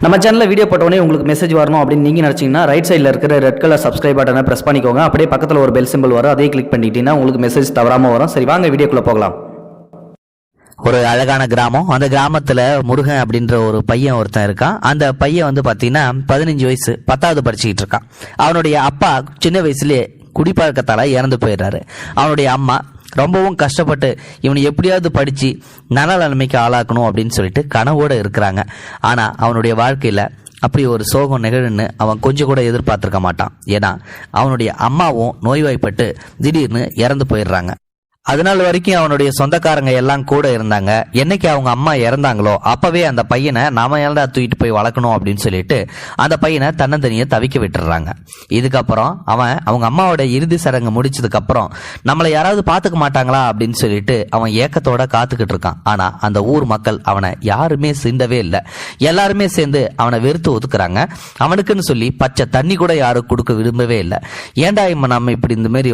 நம்ம சேனலில் வீடியோ போட்டோடனே உங்களுக்கு மெசேஜ் வரணும் அப்படின்னு நீங்கள் நினச்சிங்கன்னா ரைட் சைடில் இருக்கிற ரெட் கலர் சப்ஸ்கிரைப் பட்டனை ப்ரெஸ் பண்ணிக்கோங்க. அப்படியே பக்கத்தில் ஒரு பெல் சிம்பிள் வரும், அதே கிளிக் பண்ணிட்டீங்கன்னா உங்களுக்கு மெசேஜ் தவறாமல் வரும். சரி, வாங்க வீடியோக்குள்ளே போகலாம். ஒரு அழகான கிராமம். அந்த கிராமத்துல முருகன் அப்படின்ற ஒரு பையன் ஒருத்தன் இருக்கான். அந்த பையன் வந்து பாத்தீங்கன்னா 15 வயசு, 10வது படிச்சுக்கிட்டு இருக்கான். அவனுடைய அப்பா சின்ன வயசுலயே குடிப்பழக்கத்தால இறந்து போயிடுறாரு. அவனுடைய அம்மா ரொம்பவும் கஷ்டப்பட்டு இவனை எப்படியாவது படிச்சு நல்ல நிலைமைக்கு ஆளாக்கணும் அப்படின்னு சொல்லிட்டு கனவோட இருக்கிறாங்க. ஆனா அவனுடைய வாழ்க்கையில அப்படி ஒரு சோகம் நிகழ்ன்னு அவன் கொஞ்சம் கூட எதிர்பார்த்திருக்க மாட்டான். ஏன்னா அவனுடைய அம்மாவும் நோய்வாய்ப்பட்டு திடீர்னு இறந்து போயிடுறாங்க. அதனால வரைக்கும் அவனுடைய சொந்தக்காரங்க எல்லாம் கூட இருந்தாங்க. என்னைக்கு அவங்க அம்மா இறந்தாங்களோ அப்பவே அந்த பையனை நாம ஏன்டா தூக்கிட்டு போய் வளர்க்கணும் அப்படின்னு சொல்லிட்டு அந்த பையனை தன்னந்தனியை தவிக்க விட்டுறாங்க. இதுக்கப்புறம் அவன் அவங்க அம்மாவோட இறுதி சடங்கு முடிச்சதுக்கு அப்புறம் நம்மளை யாராவது பாத்துக்க மாட்டாங்களா அப்படின்னு சொல்லிட்டு அவன் ஏக்கத்தோட காத்துக்கிட்டு இருக்கான். ஆனா அந்த ஊர் மக்கள் அவனை யாருமே சிண்டவே இல்லை. எல்லாருமே சேர்ந்து அவனை வெறுத்து ஒதுக்குறாங்க. அவனுக்குன்னு சொல்லி பச்சை தண்ணி கூட யாரும் கொடுக்க விரும்பவே இல்லை. ஏன்டா நம்ம இப்படி இந்த மாதிரி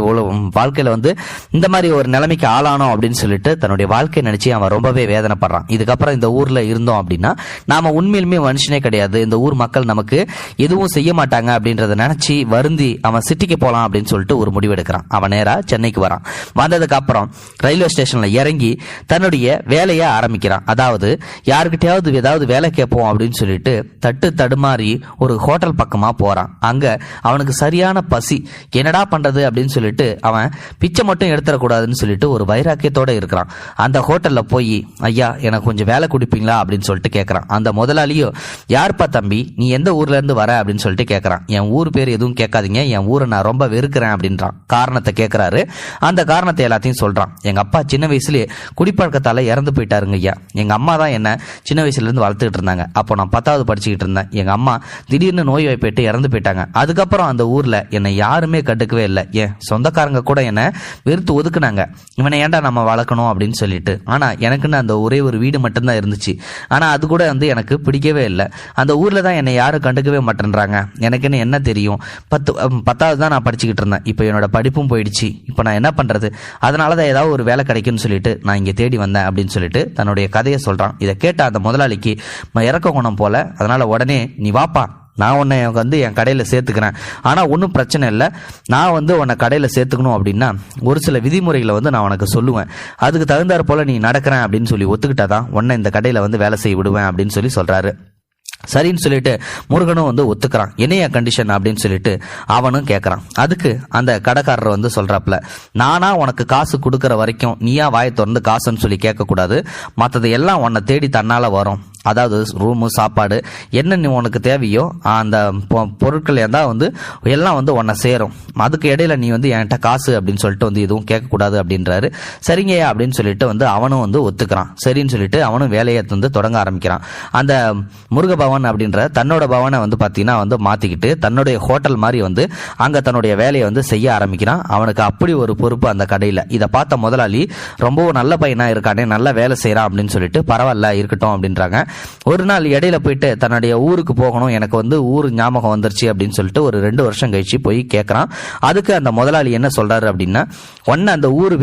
வாழ்க்கையில வந்து இந்த மாதிரி ஒரு நிலைமைக்கு ஆளானோம் அப்படின்னு சொல்லிட்டு தன்னுடைய வாழ்க்கையை நினைச்சு அவன் ரொம்பவே வேதனைப்படுறான். இதுக்கப்புறம் இந்த ஊர்ல இருந்தோம் அப்படின்னா நாம உண்மையிலுமே மனுஷனே கிடையாது, இந்த ஊர் மக்கள் நமக்கு எதுவும் செய்ய மாட்டாங்க அப்படின்றத நினைச்சு வருந்தி அவன் சிட்டிக்கு போலாம் அப்படின்னு சொல்லிட்டு ஒரு முடிவு எடுக்கிறான். அவன் நேரா சென்னைக்கு வரான். வந்ததுக்கு அப்புறம் ரயில்வே ஸ்டேஷன்ல இறங்கி தன்னுடைய வேலையை ஆரம்பிக்கிறான். அதாவது யாருக்கிட்டையாவது ஏதாவது வேலை கேட்போம் அப்படின்னு சொல்லிட்டு தட்டு தடுமாறி ஒரு ஹோட்டல் பக்கமா போறான். அங்க அவனுக்கு சரியான பசி. என்னடா பண்றது அப்படின்னு சொல்லிட்டு அவன் பிச்சை மட்டும் எடுத்துடக்கூடாதுன்னு சொல்லிட்டு ஒரு வைராக்கியத்தோட இருக்கிறான். அந்த ஹோட்டல்ல போய் ஐயா எனக்கு கொஞ்சம் வேலை கொடுப்பீங்களா அப்படின்னு சொல்லிட்டு கேட்கறான். அந்த முதலாளியோ யார்ப்பா தம்பி, நீ எந்த ஊர்ல இருந்து வர அப்படின்னு சொல்லிட்டு கேட்கறான். என் ஊர் பேர் எதுவும் கேட்காதீங்க, என் ஊரை நான் ரொம்ப வெறுக்கிறேன் அப்படின்றான். காரணத்தை கேட்கிறாரு. அந்த காரணத்தை எல்லாத்தையும் சொல்றான். எங்க அப்பா சின்ன வயசுலயே குடிப்பழக்கத்தால இறந்து போயிட்டாருங்க ஐயா. எங்க அம்மா தான் என்ன சின்ன வயசுல இருந்து வளர்த்துக்கிட்டு இருந்தாங்க. அப்போ நான் 10வது படிச்சுக்கிட்டு இருந்தேன். எங்க அம்மா திடீர்னு நோய் வாய்ப்பட்டு இறந்து போயிட்டாங்க. அதுக்கப்புறம் அந்த ஊர்ல என்னை யாருமே கண்டுக்கவே இல்லை. என் சொந்தக்காரங்க கூட என்ன வெறுத்து ஒதுக்குனாங்க. இவனை ஏன்டா நம்ம வளர்க்கணும் அப்படின்னு சொல்லிட்டு. ஆனா எனக்குன்னு அந்த ஒரே ஒரு வீடு மட்டும்தான் இருந்துச்சு. ஆனா அது கூட வந்து எனக்கு பிடிக்கவே இல்லை. அந்த ஊர்ல தான் என்னை யாரும் கண்டுக்கவே மாட்டேன்றாங்க. எனக்குன்னு என்ன தெரியும், 10வது தான் நான் படிச்சுக்கிட்டு இருந்தேன். இப்போ என்னோட படிப்பும் போயிடுச்சு. இப்போ நான் என்ன பண்றது, அதனாலதான் ஏதாவது ஒரு வேலை கிடைக்கும்னு சொல்லிட்டு நான் இங்க தேடி வந்தேன் அப்படின்னு சொல்லிட்டு தன்னுடைய கதையை சொல்றான். இதை கேட்ட அந்த முதலாளிக்கு இறக்க குணம் போல. அதனால உடனே நீ வாப்பா, நான் உன்னை வந்து என் கடையில் சேர்த்துக்கிறேன். ஆனால் ஒன்றும் பிரச்சனை இல்லை. நான் வந்து உன்னை கடையில் சேர்த்துக்கணும் அப்படின்னா ஒரு சில விதிமுறைகளை வந்து நான் உனக்கு சொல்லுவேன். அதுக்கு தகுந்தாற் போல நீ நடக்கிறேன் அப்படின்னு சொல்லி ஒத்துக்கிட்டாதான் உன்னை இந்த கடையில் வந்து வேலை செய்ய விடுவேன் அப்படின்னு சொல்றாரு. சரின்னு சொல்லிட்டு முருகனும் வந்து ஒத்துக்கிறான். என்னைய கண்டிஷன் அப்படின்னு சொல்லிட்டு அவனும் கேட்கறான். அதுக்கு அந்த கடைக்காரர் வந்து சொல்றாப்ல, நானா உனக்கு காசு கொடுக்கற வரைக்கும் நீயா வாயை திறந்து காசுன்னு சொல்லி கேட்க கூடாது. மற்றது எல்லாம் உன்னை தேடி தன்னால வரும். அதாவது ரூமு, சாப்பாடு, என்ன நீ உனக்கு தேவையோ அந்த பொருட்கள் எல்லாம் வந்து எல்லாம் வந்து உன்னை சேரும். அதுக்கு இடையில நீ வந்து என்கிட்ட காசு அப்படின்னு சொல்லிட்டு வந்து எதுவும் கேட்கக்கூடாது அப்படின்றாரு. சரிங்கய்யா அப்படின்னு சொல்லிட்டு வந்து அவனும் வந்து ஒத்துக்கிறான். சரின்னு சொல்லிட்டு அவனும் வேலையை வந்து தொடங்க ஆரம்பிக்கிறான். அந்த முருக பவன் அப்படின்ற தன்னோட பவனை வந்து பார்த்தீங்கன்னா வந்து மாத்திக்கிட்டு தன்னுடைய ஹோட்டல் மாதிரி வந்து அங்க தன்னுடைய வேலையை வந்து செய்ய ஆரம்பிக்கிறான். அவனுக்கு அப்படி ஒரு பொறுப்பு அந்த கடையில். இதை பார்த்த முதலாளி ரொம்பவும் நல்ல பையனா இருக்கானே, நல்ல வேலை செய்யறான் அப்படின்னு சொல்லிட்டு பரவாயில்ல இருக்கட்டும் அப்படின்றாங்க. ஒரு நாள் இடையில போயிட்டு தன்னுடைய ஊருக்கு போகணும், எனக்கு வந்து ஊர் ஞாபகம் வந்துருச்சு அப்படின்னு சொல்லிட்டு ஒரு 2 வருஷம் கழிச்சு போய் கேட்கறான். அதுக்கு அந்த முதலாளி என்ன சொல்றாரு அப்படின்னா, ஒன்னு அந்த ஊர்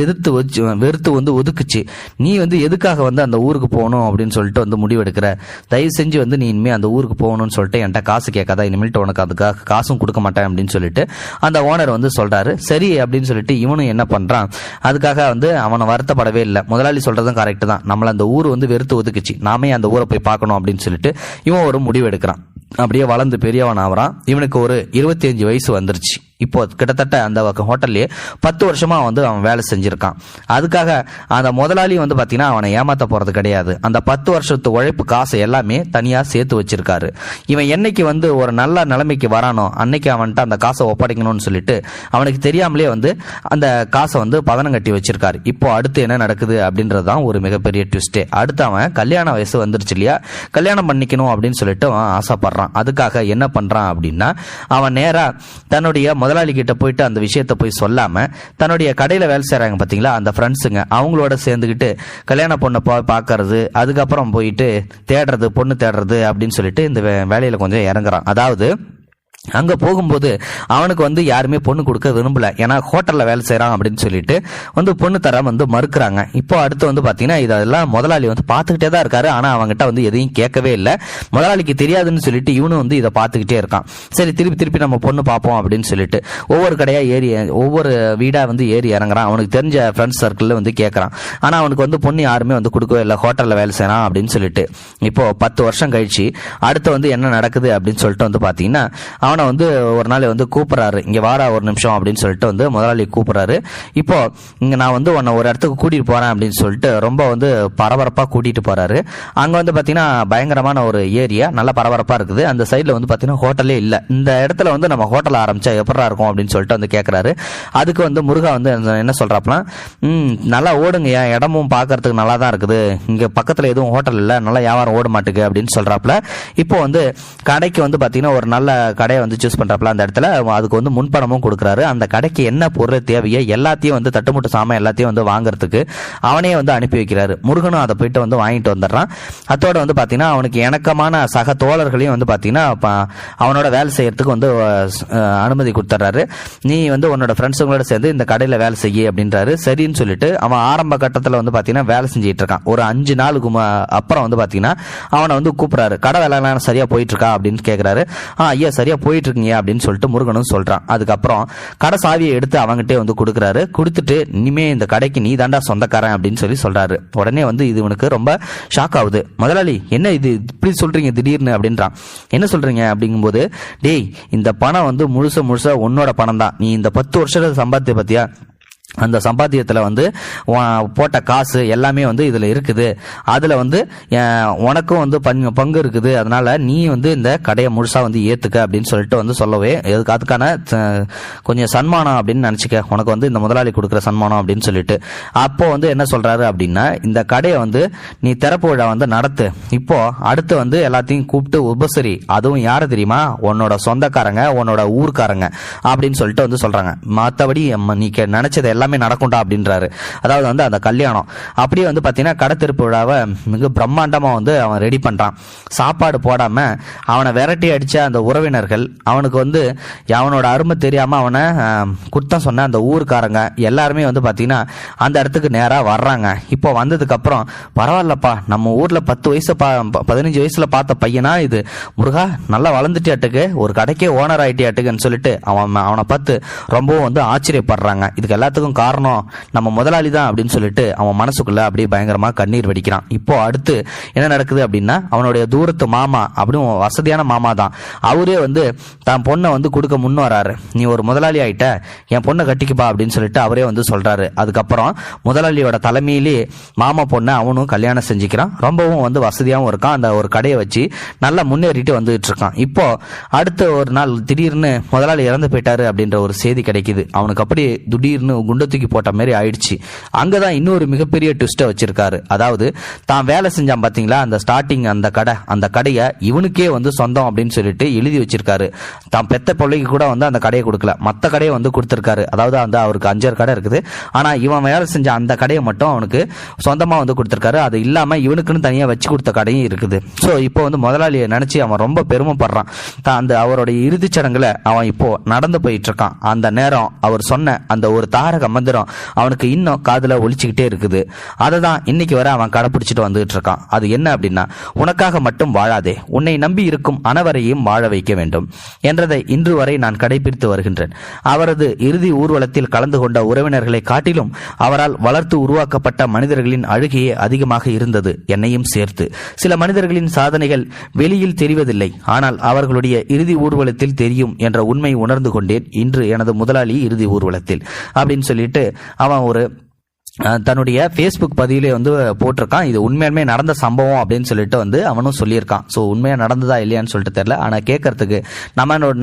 வெறுத்து வந்து ஒதுக்குச்சு. நீ வந்து எதுக்காக வந்து அந்த ஊருக்கு போகணும் அப்படின்னு சொல்லிட்டு வந்து முடிவெடுக்கிற, தயவு செஞ்சு வந்து நீ இனிமே அந்த ஊருக்கு போகணும்னு சொல்லிட்டு என்கிட்ட காசு கேட்காதா, இனிமேல்ட்டு உனக்கு அதுக்காக காசும் கொடுக்க மாட்டேன் அப்படின்னு சொல்லிட்டு அந்த ஓனர் வந்து சொல்றாரு. சரி அப்படின்னு சொல்லிட்டு இவனும் என்ன பண்றான், அதுக்காக வந்து அவனை வருத்தப்படவே இல்லை. முதலாளி சொல்றதும் கரெக்ட் தான், நம்மள அந்த ஊர் வந்து வெறுத்து ஒதுக்குச்சு, நாமே அந்த ஊரை போய் பார்க்கணும் அப்படின்னு சொல்லிட்டு இவன் ஒரு முடிவு எடுக்கிறான். அப்படியே வளர்ந்து பெரியவன் ஆகிறான். இவனுக்கு ஒரு 25 வயசு வந்துருச்சு. இப்போ கிட்டத்தட்ட அந்த ஹோட்டல்லே 10 வருஷமா வந்து அவன் வேலை செஞ்சிருக்கான். அதுக்காக அந்த முதலாளி வந்து பாத்தீங்கன்னா அவனை ஏமாத்த போறது கிடையாது. அந்த 10 வருஷத்து உழைப்பு காசை எல்லாமே தனியா சேர்த்து வச்சிருக்காரு. இவன் என்னைக்கு வந்து ஒரு நல்ல நிலைமைக்கு வரானோ அன்னைக்கு அவன்கிட்ட அந்த காசை ஒப்படைக்கணும்னு சொல்லிட்டு அவனுக்கு தெரியாமலே வந்து அந்த காசை வந்து பதனம் கட்டி வச்சிருக்காரு. இப்போ அடுத்து என்ன நடக்குது அப்படின்றதுதான் ஒரு மிகப்பெரிய ட்விஸ்டே. அடுத்து அவன் கல்யாண வயசு வந்துருச்சு இல்லையா, கல்யாணம் பண்ணிக்கணும் அப்படின்னு சொல்லிட்டு அவன் ஆசைப்படுறான். அதுக்காக என்ன பண்றான் அப்படின்னா, அவன் நேரா தன்னுடைய முதலாளி கிட்ட போயிட்டு அந்த விஷயத்த போய் சொல்லாம தன்னுடைய கடையில வேலை செய்யறாங்க பாத்தீங்களா அந்த ஃப்ரெண்ட்ஸுங்க, அவங்களோட சேர்ந்துக்கிட்டு கல்யாண பொண்ணை பாக்குறது, அதுக்கப்புறம் போயிட்டு தேடுறது, பொண்ணு தேடுறது அப்படின்னு சொல்லிட்டு இந்த வேலையில கொஞ்சம் இறங்குறான். அதாவது அங்கே போகும்போது அவனுக்கு வந்து யாருமே பொண்ணு கொடுக்க விரும்பல. ஏன்னா ஹோட்டலில் வேலை செய்கிறான் அப்படின்னு சொல்லிட்டு வந்து பொண்ணு தர வந்து மறுக்கிறாங்க. இப்போ அடுத்து வந்து பார்த்தீங்கன்னா இதெல்லாம் முதலாளி வந்து பார்த்துக்கிட்டே தான் இருக்காரு. ஆனால் அவங்ககிட்ட வந்து எதையும் கேட்கவே இல்லை. முதலாளிக்கு தெரியாதுன்னு சொல்லிட்டு இவனும் வந்து இதை பார்த்துக்கிட்டே இருக்கான். சரி திருப்பி நம்ம பொண்ணு பார்ப்போம் அப்படின்னு சொல்லிட்டு ஒவ்வொரு கடையாக ஏறி ஒவ்வொரு வீடாக வந்து ஏறி இறங்குறான். அவனுக்கு தெரிஞ்ச ஃப்ரெண்ட்ஸ் சர்க்கிளில் வந்து கேட்குறான். ஆனால் அவனுக்கு வந்து பொண்ணு யாருமே வந்து கொடுக்கவே இல்லை, ஹோட்டலில் வேலை செய்கிறான் அப்படின்னு சொல்லிட்டு. இப்போ 10 வருஷம் கழிச்சு அடுத்து வந்து என்ன நடக்குது அப்படின்னு சொல்லிட்டு வந்து பார்த்தீங்கன்னா அவனை வந்து ஒரு நாள் வந்து கூப்பிட்றாரு. இங்கே வாடா ஒரு நிமிஷம் அப்படின்னு சொல்லிட்டு வந்து முதலாளி கூப்பிட்றாரு. இப்போ இங்கே நான் வந்து உன்னை ஒரு இடத்துக்கு கூட்டிகிட்டு போகிறேன் அப்படின்னு சொல்லிட்டு ரொம்ப வந்து பரபரப்பாக கூட்டிகிட்டு போகிறாரு. அங்கே வந்து பார்த்தீங்கன்னா பயங்கரமான ஒரு ஏரியா, நல்லா பரபரப்பாக இருக்குது. அந்த சைடில் வந்து பார்த்தீங்கன்னா ஹோட்டலே இல்லை. இந்த இடத்துல வந்து நம்ம ஹோட்டல் ஆரம்பித்தா எப்படா இருக்கும் அப்படின்னு சொல்லிட்டு வந்து கேட்குறாரு. அதுக்கு வந்து முருகா வந்து என்ன சொல்கிறாப்புனா, நல்லா ஓடுங்க, என் இடமும் பார்க்கறதுக்கு நல்லா தான் இருக்குது, இங்கே பக்கத்தில் எதுவும் ஹோட்டல் இல்லை, நல்லா வியாபாரம் ஓட மாட்டுக்கு அப்படின்னு சொல்கிறாப்புல. இப்போ வந்து கடைக்கு வந்து பார்த்தீங்கன்னா ஒரு நல்ல கடையை வந்து சூஸ் பண்றாப்ல. அந்த இடத்துல அதுக்கு வந்து முன்பணமும் கொடுக்குறாரு. அந்த கடைக்கு என்ன பொருள் தேவையோ எல்லாத்தையும் வந்து தட்டுமுட்டு சாமான் எல்லாத்தையும் வந்து வாங்குறதுக்கு அவனே வந்து அனுப்பி வைக்கிறாரு. முருகனும் அதை போயிட்டு வந்து வாங்கிட்டு வந்துடுறான். அதோட வந்து பார்த்தீங்கன்னா அவனுக்கு இணக்கமான சக தோழர்களையும் வந்து பார்த்தீங்கன்னா அவனோட வேலை செய்யறதுக்கு வந்து அனுமதி கொடுத்துட்றாரு. நீ வந்து உன்னோட ஃப்ரெண்ட்ஸுங்களோட சேர்ந்து இந்த கடையில் வேலை செய்ய அப்படின்றாரு. சரின்னு சொல்லிட்டு அவன் ஆரம்ப கட்டத்தில் வந்து பார்த்தீங்கன்னா வேலை செஞ்சுட்டு இருக்கான். ஒரு 5 நாளுக்கு அப்புறம் வந்து பார்த்தீங்கன்னா அவனை வந்து கூப்பிட்றாரு. கடை வேலை சரியா போயிட்டு இருக்கா அப்படின்னு கேட்குறாரு. ஐயா சரியா போயிட்டு இருக்கீங்க அப்படின்னு சொல்லிட்டு முருகனும் சொல்றான். அதுக்கப்புறம் கடை சாவியை எடுத்து அவங்ககிட்டே வந்து கொடுக்குறாரு. கொடுத்துட்டு இனிமே இந்த கடைக்கு நீ தாண்டா சொந்தக்காரன் அப்படின்னு சொல்லி சொல்றாரு. உடனே வந்து இது இவனுக்கு ரொம்ப ஷாக் ஆகுது. முதலாளி என்ன இது இப்படி சொல்றீங்க திடீர்னு அப்படின்றான். என்ன சொல்றீங்க அப்படிங்கும்போது, டேய் இந்த பணம் வந்து முழுசா உன்னோட பணம் தான். நீ இந்த 10 வருஷத்துல சம்பாதித்த பத்தியா, அந்த சம்பாத்தியத்தில் வந்து போட்ட காசு எல்லாமே வந்து இதில் இருக்குது. அதில் வந்து உனக்கும் வந்து பங்கு இருக்குது. அதனால நீ வந்து இந்த கடையை முழுசாக வந்து ஏற்றுக்க அப்படின்னு சொல்லிட்டு வந்து சொல்லவே, அதுக்கான கொஞ்சம் சன்மானம் அப்படின்னு நினச்சிக்க, உனக்கு வந்து இந்த முதலாளி கொடுக்குற சன்மானம் அப்படின்னு சொல்லிட்டு. அப்போ வந்து என்ன சொல்கிறாரு அப்படின்னா, இந்த கடையை வந்து நீ திறப்பு விழா வந்து நடத்து. இப்போ அடுத்து வந்து எல்லாத்தையும் கூப்பிட்டு உபசரி. அதுவும் யாரை தெரியுமா, உன்னோட சொந்தக்காரங்க, உன்னோட ஊர்க்காரங்க அப்படின்னு சொல்லிட்டு வந்து சொல்கிறாங்க. மற்றபடி நீ நினச்சதை எல்லாமே நடக்கும்டா அப்படின்றாரு. அதாவது வந்து அந்த கல்யாணம் அப்படியே வந்து பார்த்தீங்கன்னா கடை திறப்பு விழாவை மிக பிரம்மாண்டமாக வந்து அவன் ரெடி பண்ணுறான். சாப்பாடு போடாமல் அவனை விரட்டி அடித்த அந்த உறவினர்கள், அவனுக்கு வந்து அவனோட அருமை தெரியாமல் அவனை குத்தம் சொன்ன அந்த ஊருக்காரங்க எல்லாருமே வந்து பார்த்தீங்கன்னா அந்த இடத்துக்கு நேராக வர்றாங்க. இப்போ வந்ததுக்கப்புறம், பரவாயில்லப்பா நம்ம ஊரில் 15 வயசில் பார்த்த பையனா இது, முருகா நல்லா வளர்ந்துட்டியாட்டுக்கு, ஒரு கடைக்கே ஓனர் ஆகிட்டியாட்டுக்குன்னு சொல்லிட்டு அவனை பார்த்து ரொம்பவும் வந்து ஆச்சரியப்படுறாங்க. இதுக்கு எல்லாத்துக்கும் காரணம் நம்ம முதலாளி தான் அப்படின்னு சொல்லிட்டு அவன் மனசுக்குள்ள அப்படியே பயங்கரமா கண்ணீர் வடிக்கிறான். இப்போ அடுத்து என்ன நடக்குது அப்படின்னா, அவனுடைய தூரத்து மாமா, அப்படியும் வசதியான மாமா தான், அவரே வந்து தான் பொண்ணை வந்து கொடுக்க முன் வராரு. நீ ஒரு முதலாளி ஆயிட்ட, என் பொண்ணை கட்டிக்குப்பா அப்படின்னு சொல்லிட்டு அவரே வந்து சொல்றாரு. அதுக்கப்புறம் முதலாளியோட தலைமையிலே மாமா பொண்ணை அவனும் கல்யாணம் செஞ்சுக்கிறான். ரொம்பவும் வந்து வசதியாகவும் இருக்கான். அந்த ஒரு கடையை வச்சு நல்லா முன்னேறிட்டு வந்துட்டு இருக்கான். இப்போ அடுத்த ஒரு நாள் திடீர்னு முதலாளி இறந்து போயிட்டாரு அப்படின்ற ஒரு செய்தி கிடைக்குது. அவனுக்கு அப்படியே திடீர்னு குண்டு தூக்கி போட்ட மாதிரி ஆயிடுச்சு. அங்கதான் இன்னொரு மிகப்பெரிய ட்விஸ்ட்டை வச்சிருக்காரு. அதாவது தான் வேலை செஞ்சான் பாத்தீங்களா அந்த ஸ்டார்டிங் அந்த கடையை இவனுக்கே வந்து சொந்தம் அப்படின்னு சொல்லிட்டு எழுதி வச்சிருக்காரு. தான் பெத்த பிள்ளைக்கு கூட வந்து அந்த கடையை கொடுக்கல, மற்ற கடையை வந்து கொடுத்திருக்காரு. அதாவது அந்த அவருக்கு 5 கடை இருக்குது. ஆனா இவன் வேலை செஞ்ச அந்த கடையை மட்டும் அவனுக்கு சொந்தமா வந்து கொடுத்திருக்காரு. அது இல்லாம இவனுக்குன்னு தனியா வச்சு கொடுத்த கடையும் இருக்குது. ஸோ இப்போ வந்து முதலாளியை நினைச்சு அவன் ரொம்ப பெருமைப்படுறான். அந்த அவருடைய இறுதிச் சடங்குல அவன் இப்போ நடந்து போயிட்டு இருக்கான். அந்த நேரம் அவர் சொன்ன அந்த ஒரு தாரக மந்திரம் அவனுக்கு இன்னும் காதுல ஒலிச்சுக்கிட்டே இருக்குது. அதை தான் இன்னைக்கு வரை அவன் கடைப்பிடிச்சிட்டு வந்துட்டு இருக்கான். அது என்ன அப்படின்னா, உனக்காக மட்டும் வாழாதே, உன்னை நம்பி இருக்கும் அனைவரையும் வாழ வைக்க வேண்டும் என்றதை இன்று வரை நான் கடைபிடித்து வருகின்றேன். அவரது இறுதி ஊர்வலத்தில் கலந்து கொண்ட உறவினர்களை காட்டிலும் அவரால் வளர்த்து உருவாக்கப்பட்ட மனிதர்களின் அழுகையே அதிகமாக இருந்தது, என்னையும் சேர்த்து. சில மனிதர்களின் சாதனைகள் வெளியில் தெரிவதில்லை, ஆனால் அவர்களுடைய இறுதி ஊர்வலத்தில் தெரியும் என்ற உண்மை உணர்ந்து கொண்டேன் இன்று எனது முதலாளி இறுதி ஊர்வலத்தில் அப்படின்னு சொல்லிட்டு அவன் ஒரு தன்னுடைய ஃபேஸ்புக் பதிவிலே வந்து போட்டிருக்கான். இது உண்மையுமே நடந்த சம்பவம் அப்படின்னு சொல்லிட்டு வந்து அவனும் சொல்லியிருக்கான். ஸோ உண்மையாக நடந்ததா இல்லையான்னு சொல்லிட்டு தெரியல. ஆனால் கேட்கறதுக்கு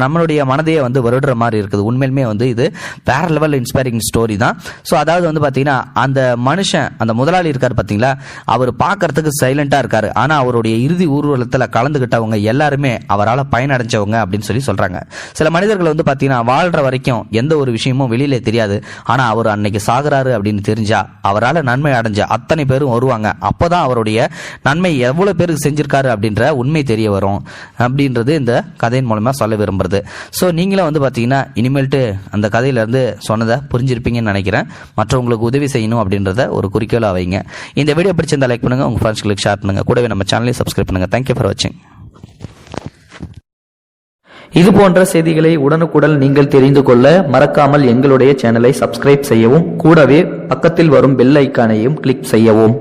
நம்மளுடைய மனதையே வந்து வருடுற மாதிரி இருக்குது. உண்மையிலுமே வந்து இது வேற லெவல் இன்ஸ்பைரிங் ஸ்டோரி தான். ஸோ அதாவது வந்து பார்த்தீங்கன்னா அந்த மனுஷன், அந்த முதலாளி இருக்கார் பார்த்தீங்களா, அவர் பார்க்கறதுக்கு சைலண்டாக இருக்காரு. ஆனால் அவருடைய இறுதி ஊர்வலத்தில் கலந்துக்கிட்டவங்க எல்லாருமே அவரால் பயனடைஞ்சவங்க அப்படின்னு சொல்லி சொல்கிறாங்க. சில மனிதர்கள் வந்து பார்த்தீங்கன்னா வாழ்கிற வரைக்கும் எந்த ஒரு விஷயமும் வெளியிலே தெரியாது. ஆனால் அவர் அன்னைக்கு சாகுறாரு அப்படின்னு தெரிஞ்சா அவரால் நன்மை அடைஞ்ச அத்தனை பேரும் வருவாங்க. அப்போதான் அவருடைய நன்மை எவ்வளவு பேருக்கு செஞ்சிருக்காரு அப்படின்ற உண்மை தெரிய வரும் அப்படின்றது இந்த கதையின் மூலமா சொல்ல விரும்புறது. ஸோ நீங்களும் வந்து பார்த்தீங்கன்னா இனிமேல்ட்டு அந்த கதையிலேருந்து சொன்னதை புரிஞ்சிருப்பீங்கன்னு நினைக்கிறேன். மற்றவங்களுக்கு உதவி செய்யணும் அப்படின்றத ஒரு குறிக்கோளாக வைங்க. இந்த வீடியோ பிடிச்சிருந்தா லைக் பண்ணுங்க, உங்கள் ஃப்ரெண்ட்ஸ்களுக்கு ஷேர் பண்ணுங்க, கூடவே நம்ம சேனலையும் சப்ஸ்கிரைப் பண்ணுங்க. தேங்க்யூ ஃபார் வாட்சிங். இது போன்ற செய்திகளை உடனுக்குடன் நீங்கள் தெரிந்து கொள்ள மறக்காமல் எங்களுடைய சேனலை சப்ஸ்கிரைப் செய்யவும், கூடவே பக்கத்தில் வரும் பெல் ஐக்கானையும் கிளிக் செய்யவும்.